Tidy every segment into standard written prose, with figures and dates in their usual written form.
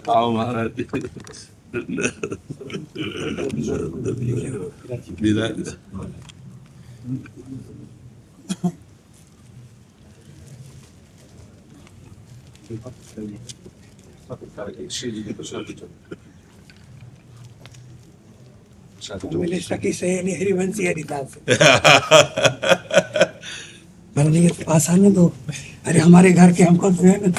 आओ महाराज विराज। मेरे सखी सहेली हरिवंशी हरिदास जी के पास आने दो। अरे हमारे घर के हमको तो है ना।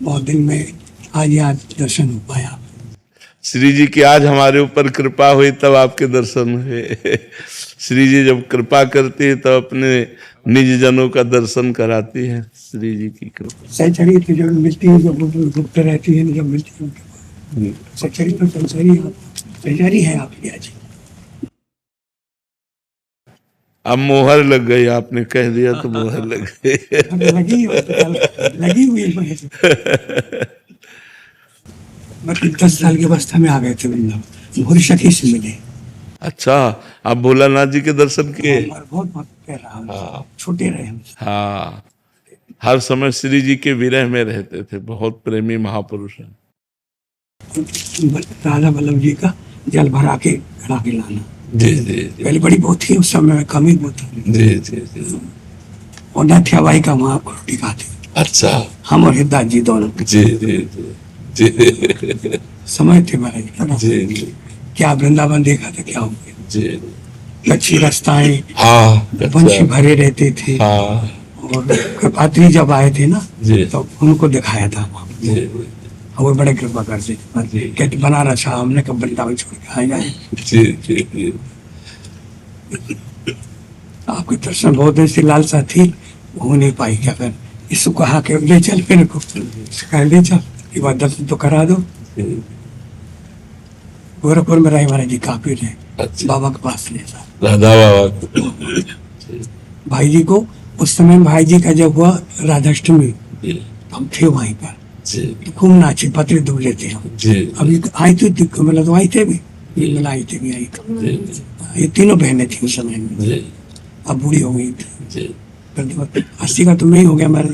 बहुत दिन में आज दर्शन हो पाया। श्री जी की आज हमारे ऊपर कृपा हुई तब आपके दर्शन हुए। श्री जी जब कृपा करती है तब अपने निज जनों का दर्शन कराती है। श्री जी की कृपा सचरी तो जो मिलती है, जो गुप्त रहती है, जब मिलती है सचरी तो सचरी है आपकी आज। अब मोहर लग गई, आपने कह दिया तो मोहर लग गई। लगी हुई मतलब 10 साल की अवस्था में आ गए थे वृंदावन, भोरी सखी से मिले। अच्छा, आप भोलानाथ जी के दर्शन किए? बहुत कह रहा, छोटे रहे हम। हाँ, हर समय श्री जी के विरह में रहते थे, बहुत प्रेमी महापुरुष हैं। राधा वल्लभ जी का जल भरा के खड़ा के लाना। जी जी जी। पहले बड़ी बहुत थी, उस समय में कम ही बहुत थी। जी जी जी। और नथ्याबाई का वहाँ रोटी खाते। अच्छा, हम और हिद्दास जी दोनों। जी जी जी जी। समय थे महाराज। जी जी। क्या वृंदावन देखा था, क्या हो गया जी। अच्छी रास्ताएं, हाँ, वंशी भरे रहते थे। हाँ। और कृपात्री जब आए थे ना तो उनको दिखाया था जी। वो बड़े कृपा करते कहते बनारस हमने कब वृंदावन छोड़ के आ जाए। जी जी जी। आपके दर्शन बहुत ऐसी लालसा थी, हो नहीं पाई। क्या कर इसको कहा कि ले चल, फिर ले चल, एक बार दर्शन तो करा दो। गोरखपुर में रहे महाराज जी, काफी रहे। अच्छा। बाबा के पास ले जा, राधा बाबा भाई जी को। उस समय भाई जी का जब हुआ राधाष्टमी, हम थे वहीं पर, तो खूब नाचे, पत्र दूर लेते हम। अभी आई थी मतलब तो आई थे भी, मिला आई थी भी, आई थी। ये तीनों बहनें थी उस समय में, अब बूढ़ी हो गई थी। 80 का तो नहीं हो गया हमारे।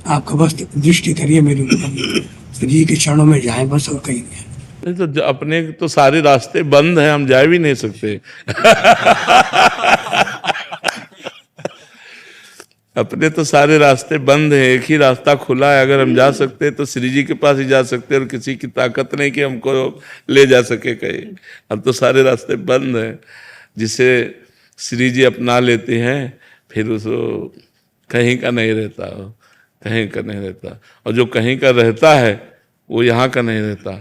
आपका बस दृष्टि करिए मेरे ऊपर, जी के चरणों में जाए बस, और कहीं नहीं। तो अपने तो सारे रास्ते बंद हैं, हम जा भी नहीं सकते। अपने तो सारे रास्ते बंद हैं, एक ही रास्ता खुला है। अगर हम जा सकते तो श्री जी के पास ही जा सकते, और किसी की ताकत नहीं कि हमको ले जा सके कहीं। अब तो सारे रास्ते बंद हैं। जिसे श्री जी अपना लेते हैं फिर उसको कहीं का नहीं रहता, कहीं का नहीं रहता। और जो कहीं का रहता है वो यहाँ का नहीं रहता,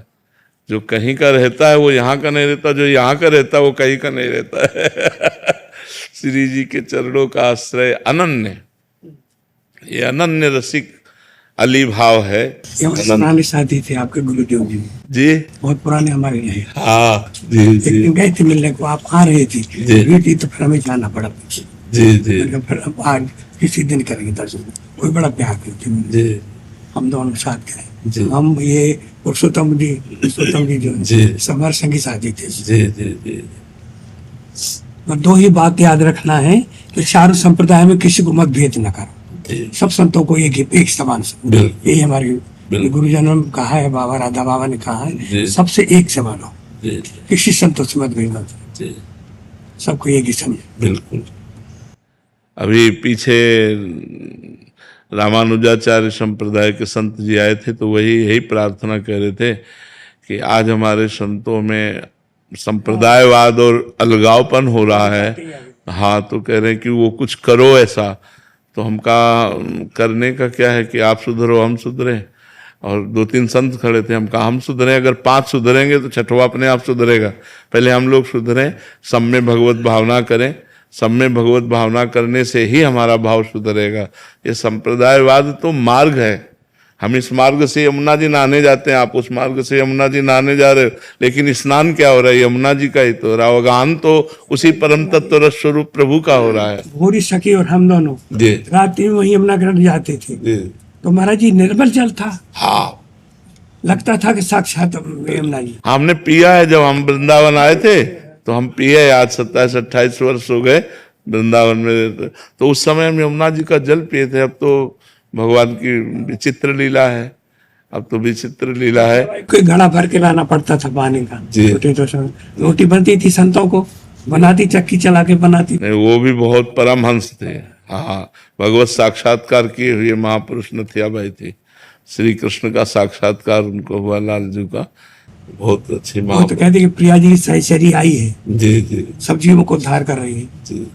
जो कहीं का रहता है वो यहाँ का नहीं रहता, जो यहाँ का रहता है वो कहीं का नहीं रहता है। श्री जी के चरणों का आश्रय अनन्य, ये अनन्य रसिक अली भाव है। पुराने साथी थे आपके गुरुदेव जी, बहुत पुराने हमारे यहाँ। हाँ जी जी। एक दिन गए थे मिलने को, आप आ रहे थे जी, तो फिर हमें जाना पड़ा जी जी। फिर अब आज किसी दिन करेंगे दर्शन। कोई बड़ा प्यार करते जी, हम दोनों साथ गए। हम ये पुरुषोत्तम जी जो समर संगी साथी थे जी जी जी। और 2 ही बात याद रखना है कि चारों संप्रदाय में किसी को मतभेद न करो, सब संतों को एक समान समझो। यही हमारे गुरुजनों ने कहा है, बाबा राधा बाबा ने कहा है, सबसे एक समान हो, किसी संतों से मतभेद न करो, सबको एक ही समझो। बिल्कुल। अभी पीछे रामानुजाचार्य संप्रदाय के संत जी आए थे, तो वही यही प्रार्थना कर रहे थे कि आज हमारे संतों में संप्रदायवाद और अलगावपन हो रहा है। हाँ, तो कह रहे हैं कि वो कुछ करो ऐसा। तो हमका करने का क्या है कि आप सुधरो हम सुधरे। और 2-3 संत खड़े थे, हम कहा हम सुधरे, अगर 5 सुधरेंगे तो 6वां अपने आप सुधरेगा। पहले हम लोग सुधरें, सब में भगवत भावना करें, सब में भगवत भावना करने से ही हमारा भाव सुधरेगा। ये संप्रदायवाद तो मार्ग है। हम इस मार्ग से यमुना जी नहाने जाते हैं, आप उस मार्ग से यमुना जी नहाने जा रहे हो, लेकिन स्नान क्या हो रहा है? यमुना जी का ही तो हो रहा है। अवगाहन तो उसी परम तत्व रस स्वरूप प्रभु का हो रहा है। भोरी सखी और हम दोनों रात में वही यमुना घाट जाते थे, तो महाराज जी निर्मल जल था। हाँ, लगता था कि साक्षात यमुना जी। हमने पिया है, जब हम वृंदावन आए थे तो हम पिए, आज 27-28 वर्ष हो गए वृंदावन में रहते, तो उस समय हम यमुना जी का जल पिए थे। अब तो भगवान की विचित्र लीला है, अब तो विचित्र लीला है। कोई घड़ा भर के लाना पड़ता था पानी का। जी। छोटे तो सब रोटी बनती थी, संतों को बनाती, चक्की चला के बनाती। नहीं, वो भी बहुत परमहंस थे। हाँ, भगवत साक्षात्कार किए हुए महापुरुष नथियाबाई थी। श्री कृष्ण का साक्षात्कार उनको हुआ, लालजू का। बहुत अच्छी वो तो कहते कि प्रिया जी की सहचरी आई है, जी जी सब जीवों को उद्धार कर रही है। जी।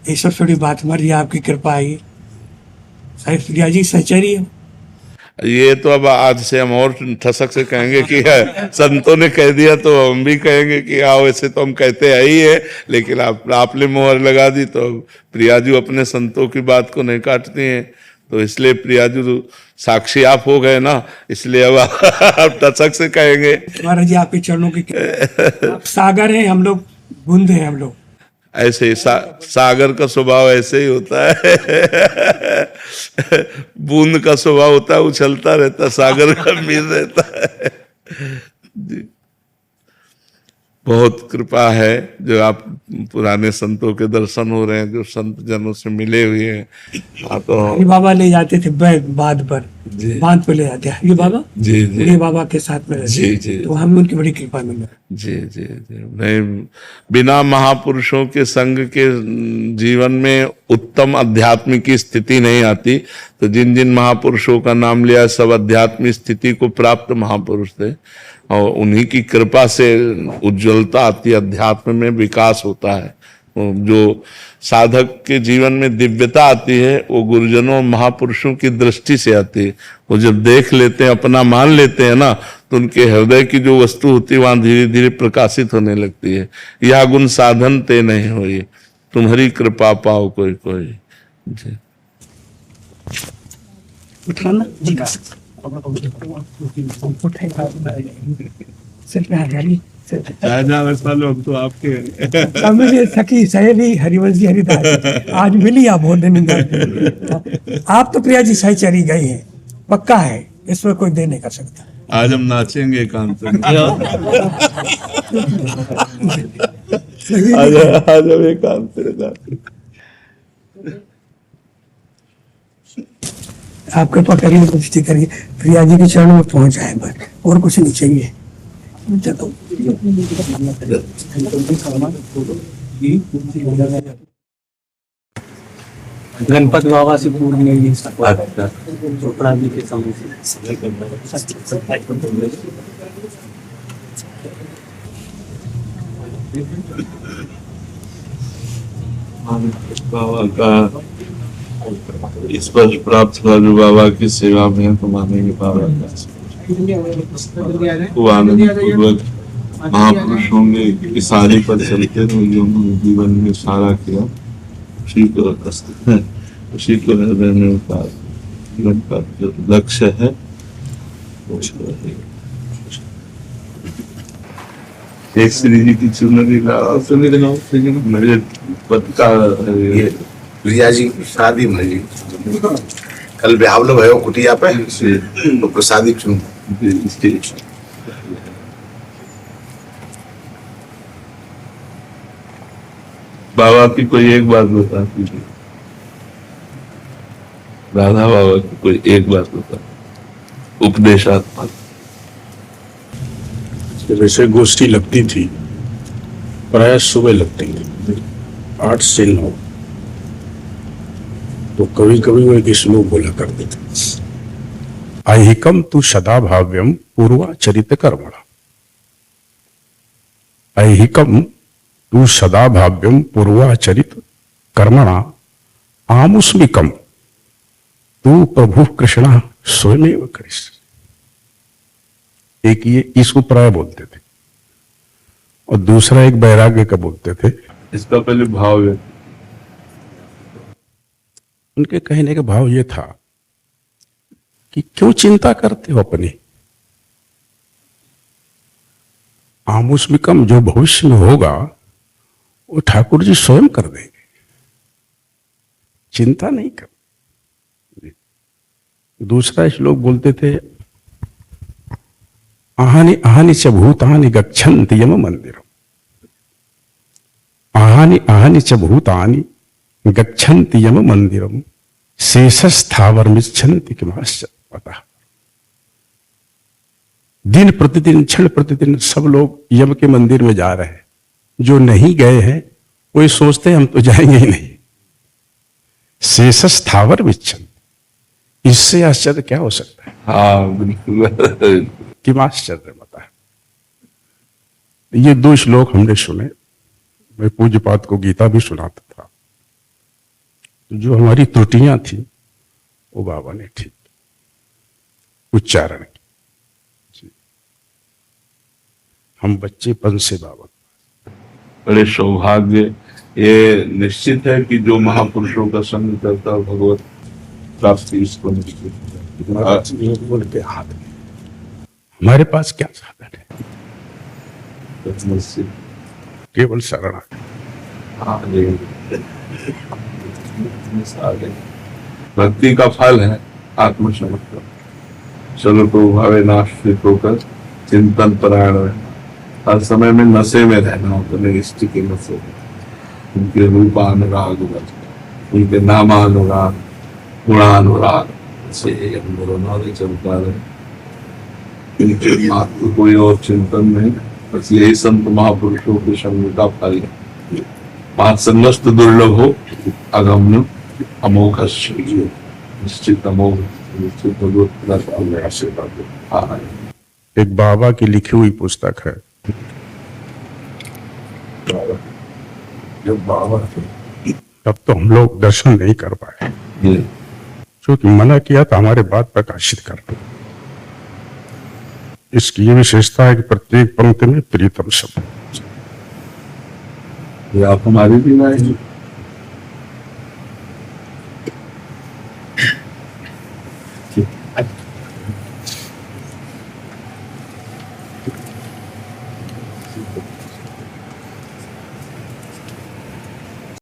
ये सब थोड़ी बात मर, आपकी कृपा आई है। शायद प्रिया जी सहचरी है। ये तो अब आज से हम और ठसक से कहेंगे कि संतों ने कह दिया तो हम भी कहेंगे कि हाँ, वैसे तो हम कहते हैं ही है, लेकिन आपने मोहर लगा दी तो प्रियाजू अपने संतों की बात को नहीं काटती हैं, तो इसलिए प्रियाजू साक्षी आप हो गए ना, इसलिए अब आप ठसक से कहेंगे। महाराज जी आपके चरणों की आप सागर हैं, हम लोग बूंद हैं। हम लोग ऐसे ही सागर का स्वभाव ऐसे ही होता है। बूंद का स्वभाव होता है उछलता रहता, सागर का मीर रहता है। जी, बहुत कृपा है जो आप पुराने संतों के दर्शन हो रहे हैं, जो संत जनों से मिले हुए हैं। तो हरि बाबा ले जाते थे बांध पर, बांध पर ले जाते हरि बाबा। जी जी हरि बाबा के साथ में रहते। जी जी, तो हमें उनकी बड़ी कृपा मिली। जी जी जी। नहीं, बिना महापुरुषों के संग के जीवन में उत्तम अध्यात्म की स्थिति नहीं आती। तो जिन जिन महापुरुषों का नाम लिया, सब अध्यात्मिक स्थिति को प्राप्त महापुरुष थे, और उन्हीं की कृपा से उज्ज्वलता आती है, अध्यात्म में विकास होता है। जो साधक के जीवन में दिव्यता आती है, वो गुरुजनों महापुरुषों की दृष्टि से आती है। वो जब देख लेते हैं, अपना मान लेते हैं ना, तो उनके हृदय की जो वस्तु होती है वहां धीरे धीरे प्रकाशित होने लगती है। यह गुण साधन ते नहीं होई, तुम्हारी कृपा पाओ कोई कोई। जी, उठाना जी का लोग तो आपके मेरी सखी सहेली हरिवंश जी हरिदास आज मिली। आप बहुत दिन बाद। आप तो प्रिया जी सहचरी गई हैं, पक्का है, इसमें कोई दे नहीं कर सकता। आज हम नाचेंगे एकांत में। आज हम एकांत में नाचेंगे। आप कृपा करिए, दृष्टि करिए, प्रिया जी के चरणों में पहुंच जाए, बस और कुछ नहीं चाहिए। गणपति बाबा से पूर्ण चोपड़ा जी के समय बाबा का स्पर्श प्राप्त हुआ, जो बाबा की सेवा में है, तो मानेंगे बाबा का खूब आनंद पूर्वक महापुरुषों ने इशारे पर चलते थे, जो उन्होंने जीवन में सारा किया, उसी को रखते हैं, उसी को हृदय में उतार। जीवन का जो लक्ष्य है एक श्री जी की चुनरी मेरे पति का प्रिया जी शादी में जी कल बिहाव लोग है कुटिया पे, तो प्रसादी चुन बाबा की कोई एक बात बता दीजिए, राधा बाबा की कोई एक बात बता, उपदेशात्मक। वैसे गोष्ठी लगती थी, प्राय सुबह लगती थी 8 से 9। तो कभी कभी वो एक श्लोक बोला करते थे, ऐहिकम तु सदा भाव्यम पूर्वाचरित कर्मणा। ऐहिकम तु सदा भाव्यम पूर्वाचरित कर्मणा आमुष्मिकम तू प्रभु कृष्ण स्वयं कृष्ण। एक ये इसको प्राय बोलते थे, और दूसरा एक वैराग्य का बोलते थे। इसका पहले भाव है, उनके कहने का भाव ये था कि क्यों चिंता करते हो अपनी, आमुष्मिकम जो भविष्य में होगा वो ठाकुर जी स्वयं कर देंगे, चिंता नहीं कर। दूसरा श्लोक बोलते थे, आहानि आहानि च भूतानि गच्छन्ति यम मंदिरम, आहानि आहानि च भूतानि गच्छन्ति यम मंदिरम, शेषस्थावरमिच्छन्ति किमाश्चर्यतः। दिन प्रतिदिन क्षण प्रतिदिन सब लोग यम के मंदिर में जा रहे हैं, जो नहीं गए हैं वो सोचते हैं हम तो जाएंगे ही नहीं। शेषस्थावर विच्छन, इससे आश्चर्य क्या हो सकता है? हाँ बिल्कुल। कि आश्चर्य बता। ये 2 श्लोक हमने सुने। मैं पूज्यपाद को गीता भी सुनाता था। जो हमारी त्रुटियां थी वो बाबा ने ठीक उच्चारण की। हम बच्चेपन से बाबा, बड़े सौभाग्य, ये निश्चित है कि जो महापुरुषों का संग करता है भगवत प्राप्ति इसको निश्चित है। बोल के हाथ में हमारे पास क्या साधन है? केवल शरणागति। भक्ति का फल है आत्मसमर्पण, चलो तो भावे नाश्रित होकर चिंतन परायण रहना, हर समय में नशे में रहना, अपने इष्ट के नशे में, उनके रूपानुराग, उनके नामानुराग, गुणानुराग से हम चलता रहे। इनके मात्र कोई और चिंतन नहीं, बस यही संत महापुरुषों के संग का फल है। पात्संगस्त दुर्लभ हो अगम्य अमोघ निश्चित अमोघ निश्चित भगवत आशीर्वाद। एक बाबा की लिखी हुई पुस्तक है। जब बाबा तब तो हम लोग दर्शन नहीं कर पाए, क्योंकि मना किया था हमारे बात प्रकाशित करना। इसकी ये विशेषता है कि प्रत्येक पंक्ति में प्रीतम शब्द। ये आप हमारी भी नहीं